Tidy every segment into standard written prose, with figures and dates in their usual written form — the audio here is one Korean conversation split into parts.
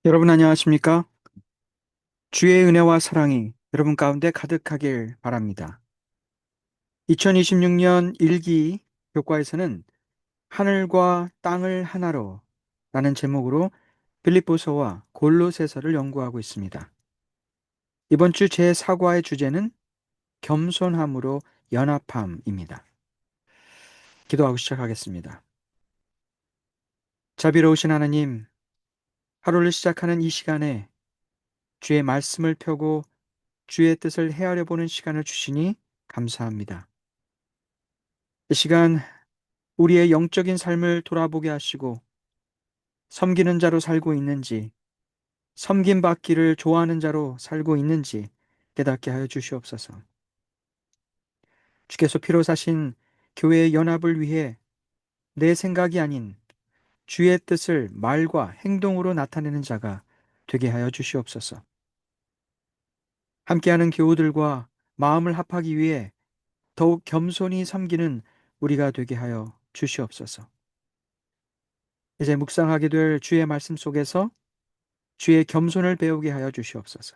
여러분 안녕하십니까? 주의 은혜와 사랑이 여러분 가운데 가득하길 바랍니다. 2026년 일기 교과에서는 하늘과 땅을 하나로 라는 제목으로 빌립보서와 골로새서를 연구하고 있습니다. 이번 주 제4과의 주제는 겸손함으로 연합함입니다. 기도하고 시작하겠습니다. 자비로우신 하나님, 하루를 시작하는 이 시간에 주의 말씀을 펴고 주의 뜻을 헤아려 보는 시간을 주시니 감사합니다. 이 시간 우리의 영적인 삶을 돌아보게 하시고 섬기는 자로 살고 있는지, 섬김 받기를 좋아하는 자로 살고 있는지 깨닫게 하여 주시옵소서. 주께서 피로 사신 교회의 연합을 위해 내 생각이 아닌 주의 뜻을 말과 행동으로 나타내는 자가 되게 하여 주시옵소서. 함께하는 교우들과 마음을 합하기 위해 더욱 겸손히 섬기는 우리가 되게 하여 주시옵소서. 이제 묵상하게 될 주의 말씀 속에서 주의 겸손을 배우게 하여 주시옵소서.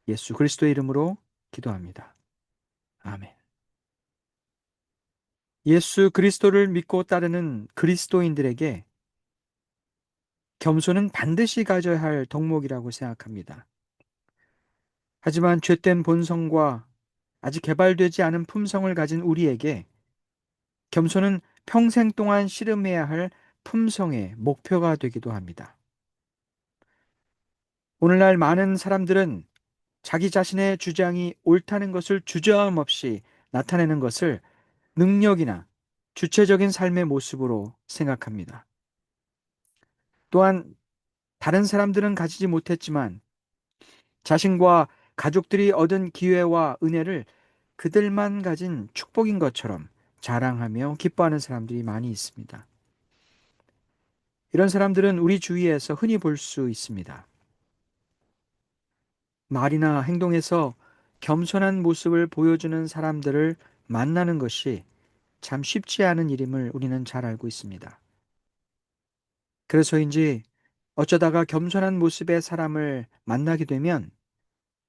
예수 그리스도의 이름으로 기도합니다. 아멘. 예수 그리스도를 믿고 따르는 그리스도인들에게 겸손은 반드시 가져야 할 덕목이라고 생각합니다. 하지만 죄된 본성과 아직 개발되지 않은 품성을 가진 우리에게 겸손은 평생 동안 씨름해야 할 품성의 목표가 되기도 합니다. 오늘날 많은 사람들은 자기 자신의 주장이 옳다는 것을 주저함 없이 나타내는 것을 능력이나 주체적인 삶의 모습으로 생각합니다. 또한 다른 사람들은 가지지 못했지만 자신과 가족들이 얻은 기회와 은혜를 그들만 가진 축복인 것처럼 자랑하며 기뻐하는 사람들이 많이 있습니다. 이런 사람들은 우리 주위에서 흔히 볼 수 있습니다. 말이나 행동에서 겸손한 모습을 보여주는 사람들을 만나는 것이 참 쉽지 않은 일임을 우리는 잘 알고 있습니다. 그래서인지 어쩌다가 겸손한 모습의 사람을 만나게 되면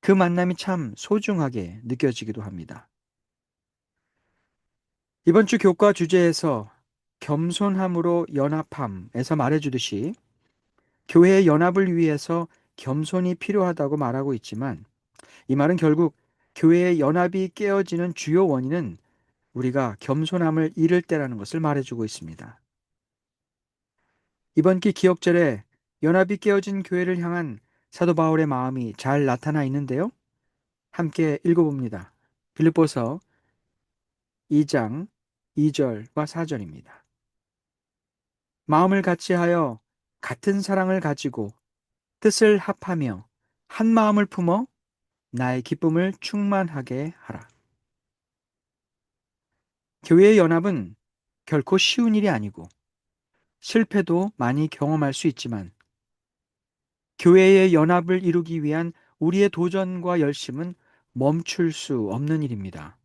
그 만남이 참 소중하게 느껴지기도 합니다. 이번 주 교과 주제에서 겸손함으로 연합함에서 말해주듯이 교회의 연합을 위해서 겸손이 필요하다고 말하고 있지만 이 말은 결국 교회의 연합이 깨어지는 주요 원인은 우리가 겸손함을 잃을 때라는 것을 말해주고 있습니다. 이번 기 기억절에 연합이 깨어진 교회를 향한 사도 바울의 마음이 잘 나타나 있는데요. 함께 읽어봅니다. 빌립보서 2장 2절과 4절입니다. 마음을 같이하여 같은 사랑을 가지고 뜻을 합하며 한 마음을 품어 나의 기쁨을 충만하게 하라. 교회의 연합은 결코 쉬운 일이 아니고 실패도 많이 경험할 수 있지만 교회의 연합을 이루기 위한 우리의 도전과 열심은 멈출 수 없는 일입니다.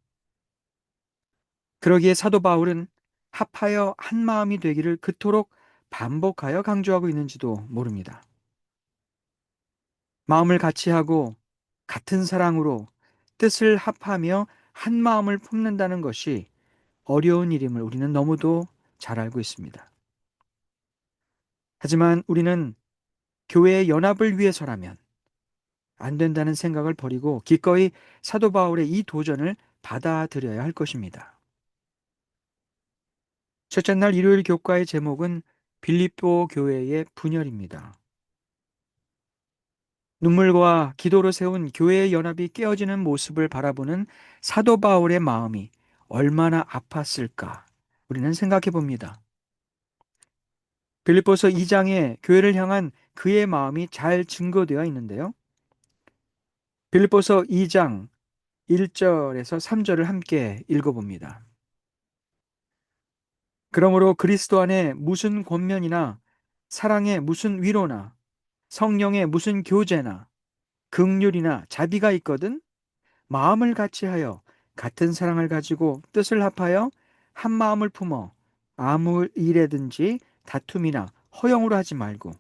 그러기에 사도 바울은 합하여 한 마음이 되기를 그토록 반복하여 강조하고 있는지도 모릅니다. 마음을 같이 하고 같은 사랑으로 뜻을 합하며 한 마음을 품는다는 것이 어려운 일임을 우리는 너무도 잘 알고 있습니다. 하지만 우리는 교회의 연합을 위해서라면 안 된다는 생각을 버리고 기꺼이 사도 바울의 이 도전을 받아들여야 할 것입니다. 첫째 날 일요일 교과의 제목은 빌립보 교회의 분열입니다. 눈물과 기도로 세운 교회의 연합이 깨어지는 모습을 바라보는 사도 바울의 마음이 얼마나 아팠을까 우리는 생각해 봅니다. 빌립보서 2장에 교회를 향한 그의 마음이 잘 증거되어 있는데요. 빌립보서 2장 1절에서 3절을 함께 읽어봅니다. 그러므로 그리스도 안에 무슨 권면이나 사랑에 무슨 위로나 성령의 무슨 교제나 긍휼이나 자비가 있거든 마음을 같이하여 같은 사랑을 가지고 뜻을 합하여 한 마음을 품어 아무 일에든지 다툼이나 허영으로 하지 말고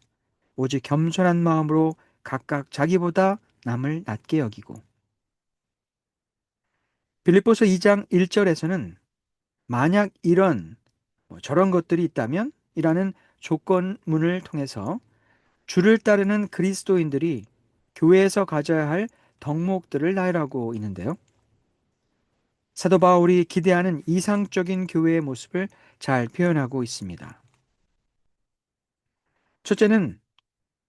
오직 겸손한 마음으로 각각 자기보다 남을 낮게 여기고, 빌립보서 2장 1절에서는 만약 이런 저런 것들이 있다면 이라는 조건문을 통해서 주를 따르는 그리스도인들이 교회에서 가져야 할 덕목들을 나열하고 있는데요. 사도 바울이 기대하는 이상적인 교회의 모습을 잘 표현하고 있습니다. 첫째는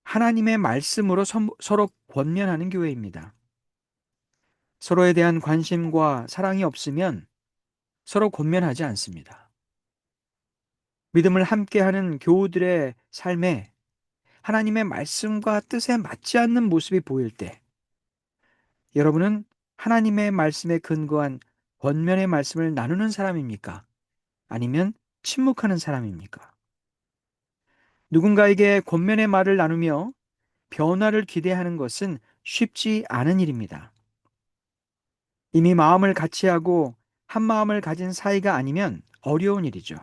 하나님의 말씀으로 서로 권면하는 교회입니다. 서로에 대한 관심과 사랑이 없으면 서로 권면하지 않습니다. 믿음을 함께하는 교우들의 삶에 하나님의 말씀과 뜻에 맞지 않는 모습이 보일 때, 여러분은 하나님의 말씀에 근거한 권면의 말씀을 나누는 사람입니까? 아니면 침묵하는 사람입니까? 누군가에게 권면의 말을 나누며 변화를 기대하는 것은 쉽지 않은 일입니다. 이미 마음을 같이 하고 한 마음을 가진 사이가 아니면 어려운 일이죠.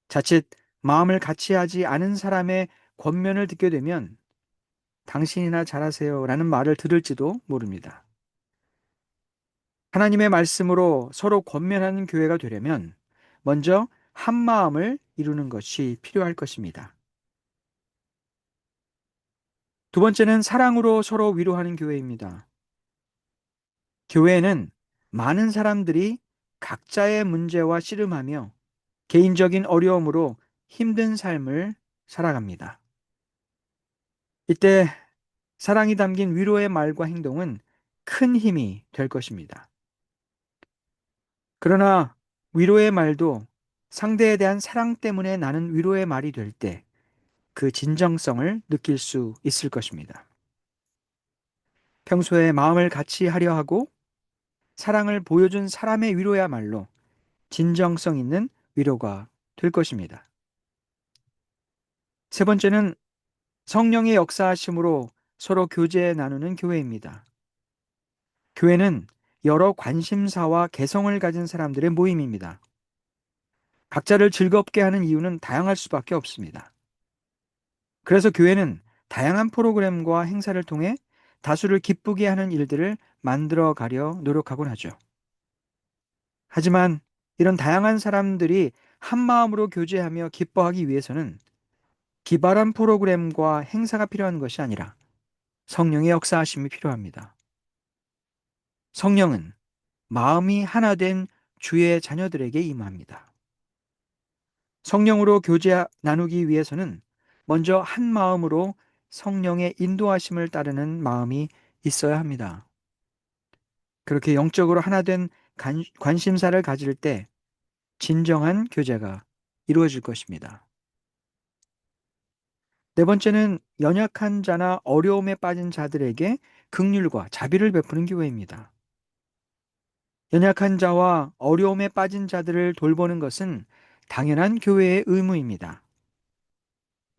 자칫 마음을 같이 하지 않은 사람의 권면을 듣게 되면 당신이나 잘하세요 라는 말을 들을지도 모릅니다. 하나님의 말씀으로 서로 권면하는 교회가 되려면 먼저 한 마음을 이루는 것이 필요할 것입니다. 두 번째는 사랑으로 서로 위로하는 교회입니다. 교회에는 많은 사람들이 각자의 문제와 씨름하며 개인적인 어려움으로 힘든 삶을 살아갑니다. 이때 사랑이 담긴 위로의 말과 행동은 큰 힘이 될 것입니다. 그러나 위로의 말도 상대에 대한 사랑 때문에 나는 위로의 말이 될 때 그 진정성을 느낄 수 있을 것입니다. 평소에 마음을 같이 하려 하고 사랑을 보여준 사람의 위로야말로 진정성 있는 위로가 될 것입니다. 세 번째는 성령의 역사하심으로 서로 교제 나누는 교회입니다. 교회는 여러 관심사와 개성을 가진 사람들의 모임입니다. 각자를 즐겁게 하는 이유는 다양할 수밖에 없습니다. 그래서 교회는 다양한 프로그램과 행사를 통해 다수를 기쁘게 하는 일들을 만들어 가려 노력하곤 하죠. 하지만 이런 다양한 사람들이 한 마음으로 교제하며 기뻐하기 위해서는 기발한 프로그램과 행사가 필요한 것이 아니라 성령의 역사하심이 필요합니다. 성령은 마음이 하나 된 주의 자녀들에게 임합니다. 성령으로 교제 나누기 위해서는 먼저 한 마음으로 성령의 인도하심을 따르는 마음이 있어야 합니다. 그렇게 영적으로 하나 된 관심사를 가질 때 진정한 교제가 이루어질 것입니다. 네 번째는 연약한 자나 어려움에 빠진 자들에게 긍휼과 자비를 베푸는 교회입니다. 연약한 자와 어려움에 빠진 자들을 돌보는 것은 당연한 교회의 의무입니다.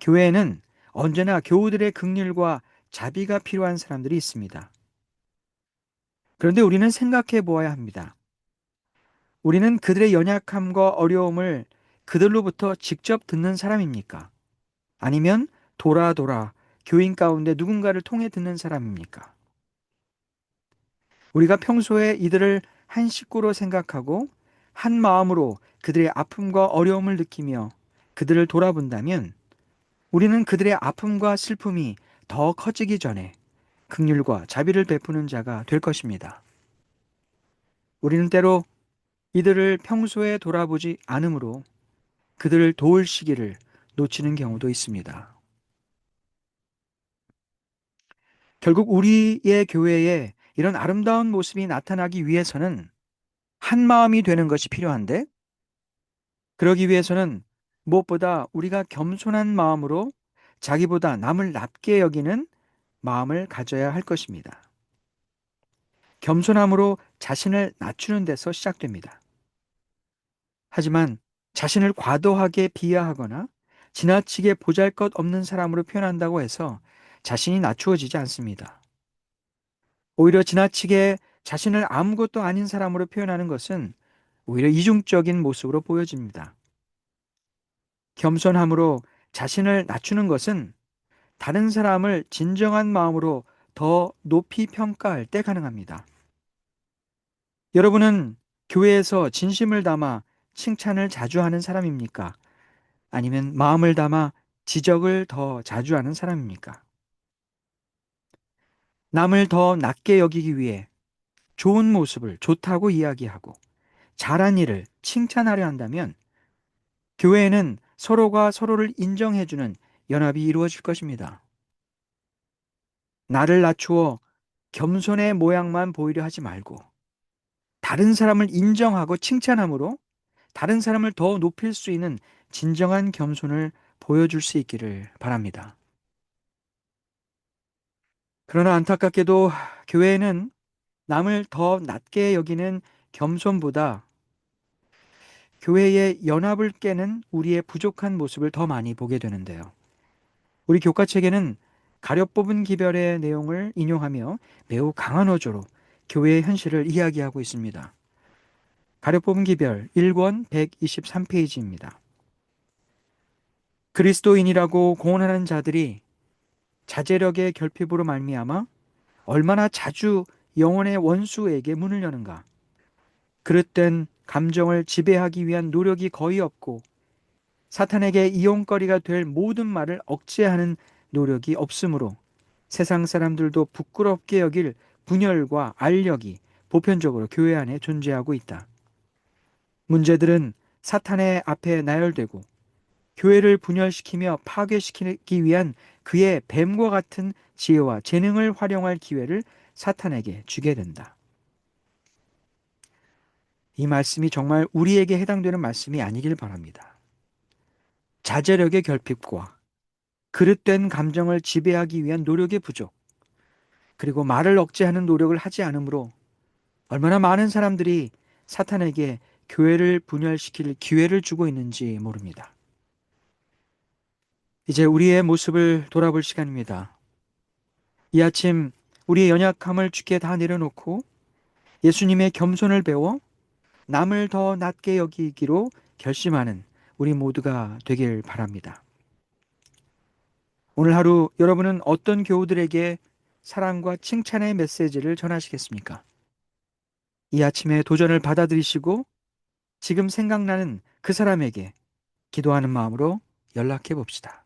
교회에는 언제나 교우들의 긍휼과 자비가 필요한 사람들이 있습니다. 그런데 우리는 생각해 보아야 합니다. 우리는 그들의 연약함과 어려움을 그들로부터 직접 듣는 사람입니까? 아니면 돌아 교인 가운데 누군가를 통해 듣는 사람입니까? 우리가 평소에 이들을 한 식구로 생각하고 한 마음으로 그들의 아픔과 어려움을 느끼며 그들을 돌아본다면 우리는 그들의 아픔과 슬픔이 더 커지기 전에 긍휼과 자비를 베푸는 자가 될 것입니다. 우리는 때로 이들을 평소에 돌아보지 않으므로 그들을 도울 시기를 놓치는 경우도 있습니다. 결국 우리의 교회에 이런 아름다운 모습이 나타나기 위해서는 한 마음이 되는 것이 필요한데, 그러기 위해서는 무엇보다 우리가 겸손한 마음으로 자기보다 남을 낮게 여기는 마음을 가져야 할 것입니다. 겸손함으로 자신을 낮추는 데서 시작됩니다. 하지만 자신을 과도하게 비하하거나 지나치게 보잘것없는 사람으로 표현한다고 해서 자신이 낮추어지지 않습니다. 오히려 지나치게 자신을 아무것도 아닌 사람으로 표현하는 것은 오히려 이중적인 모습으로 보여집니다. 겸손함으로 자신을 낮추는 것은 다른 사람을 진정한 마음으로 더 높이 평가할 때 가능합니다. 여러분은 교회에서 진심을 담아 칭찬을 자주 하는 사람입니까? 아니면 마음을 담아 지적을 더 자주 하는 사람입니까? 남을 더 낮게 여기기 위해 좋은 모습을 좋다고 이야기하고 잘한 일을 칭찬하려 한다면 교회에는 서로가 서로를 인정해주는 연합이 이루어질 것입니다. 나를 낮추어 겸손의 모양만 보이려 하지 말고 다른 사람을 인정하고 칭찬함으로 다른 사람을 더 높일 수 있는 진정한 겸손을 보여줄 수 있기를 바랍니다. 그러나 안타깝게도 교회에는 남을 더 낮게 여기는 겸손보다 교회의 연합을 깨는 우리의 부족한 모습을 더 많이 보게 되는데요. 우리 교과책에는 가려 뽑은 기별의 내용을 인용하며 매우 강한 어조로 교회의 현실을 이야기하고 있습니다. 가려 뽑은 기별 1권 123페이지입니다. 그리스도인이라고 공언하는 자들이 자제력의 결핍으로 말미암아 얼마나 자주 영혼의 원수에게 문을 여는가. 그릇된 감정을 지배하기 위한 노력이 거의 없고 사탄에게 이용거리가 될 모든 말을 억제하는 노력이 없으므로 세상 사람들도 부끄럽게 여길 분열과 알력이 보편적으로 교회 안에 존재하고 있다. 문제들은 사탄의 앞에 나열되고 교회를 분열시키며 파괴시키기 위한 그의 뱀과 같은 지혜와 재능을 활용할 기회를 사탄에게 주게 된다. 이 말씀이 정말 우리에게 해당되는 말씀이 아니길 바랍니다. 자제력의 결핍과 그릇된 감정을 지배하기 위한 노력의 부족, 그리고 말을 억제하는 노력을 하지 않으므로 얼마나 많은 사람들이 사탄에게 교회를 분열시킬 기회를 주고 있는지 모릅니다. 이제 우리의 모습을 돌아볼 시간입니다. 이 아침 우리의 연약함을 주께 다 내려놓고 예수님의 겸손을 배워 남을 더 낮게 여기기로 결심하는 우리 모두가 되길 바랍니다. 오늘 하루 여러분은 어떤 교우들에게 사랑과 칭찬의 메시지를 전하시겠습니까? 이 아침에 도전을 받아들이시고 지금 생각나는 그 사람에게 기도하는 마음으로 연락해 봅시다.